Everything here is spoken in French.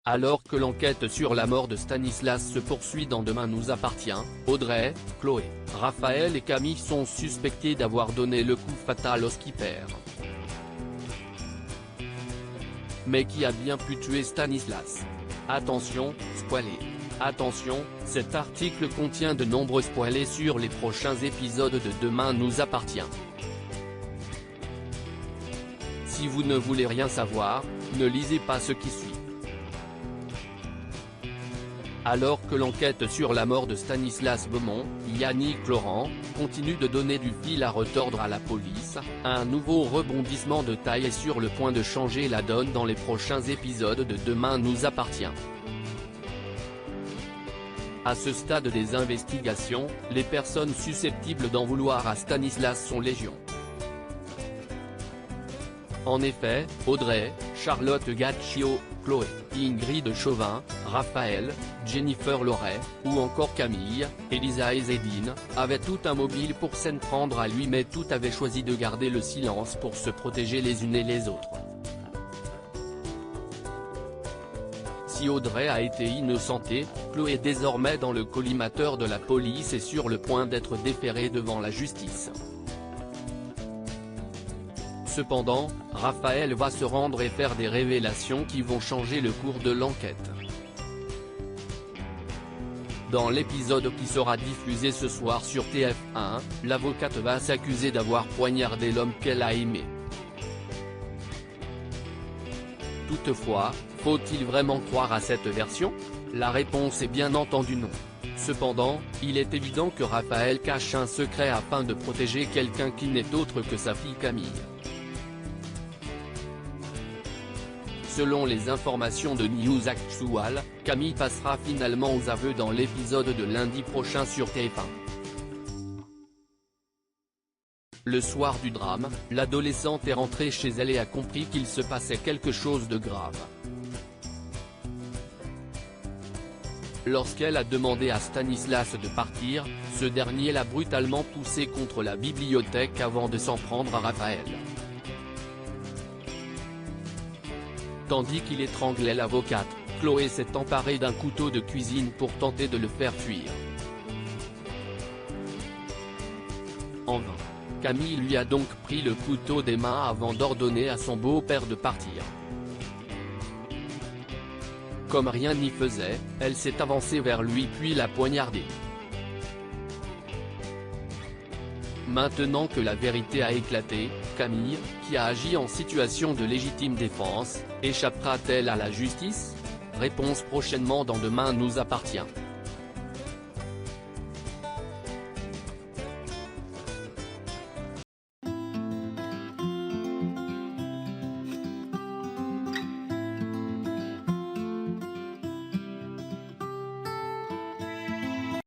Alors que l'enquête sur la mort de Stanislas se poursuit dans Demain nous appartient, Audrey, Chloé, Raphaël et Camille sont suspectés d'avoir donné le coup fatal au skipper. Mais qui a bien pu tuer Stanislas? Attention, spoilers. Attention, cet article contient de nombreux spoilers sur les prochains épisodes de Demain nous appartient. Si vous ne voulez rien savoir, ne lisez pas ce qui suit. Alors que l'enquête sur la mort de Stanislas Beaumont, Yannick Laurent, continue de donner du fil à retordre à la police, un nouveau rebondissement de taille est sur le point de changer la donne dans les prochains épisodes de Demain nous appartient. À ce stade des investigations, les personnes susceptibles d'en vouloir à Stanislas sont légion. En effet, Audrey, Charlotte Gaccio, Chloé, Ingrid Chauvin, Raphaël, Jennifer Loret, ou encore Camille, Elisa et Zédine, avaient tout un mobile pour s'en prendre à lui mais toutes avaient choisi de garder le silence pour se protéger les unes et les autres. Si Audrey a été innocentée, Chloé est désormais dans le collimateur de la police et sur le point d'être déférée devant la justice. Cependant, Raphaël va se rendre et faire des révélations qui vont changer le cours de l'enquête. Dans l'épisode qui sera diffusé ce soir sur TF1, l'avocate va s'accuser d'avoir poignardé l'homme qu'elle a aimé. Toutefois, faut-il vraiment croire à cette version? La réponse est bien entendu non. Cependant, il est évident que Raphaël cache un secret afin de protéger quelqu'un qui n'est autre que sa fille Camille. Selon les informations de News Actual, Camille passera finalement aux aveux dans l'épisode de lundi prochain sur TF1. Le soir du drame, l'adolescente est rentrée chez elle et a compris qu'il se passait quelque chose de grave. Lorsqu'elle a demandé à Stanislas de partir, ce dernier l'a brutalement poussé contre la bibliothèque avant de s'en prendre à Raphaël. Tandis qu'il étranglait l'avocate, Chloé s'est emparée d'un couteau de cuisine pour tenter de le faire fuir. En vain. Camille lui a donc pris le couteau des mains avant d'ordonner à son beau-père de partir. Comme rien n'y faisait, elle s'est avancée vers lui puis l'a poignardé. Maintenant que la vérité a éclaté, Camille, qui a agi en situation de légitime défense, échappera-t-elle à la justice? Réponse prochainement dans Demain nous appartient.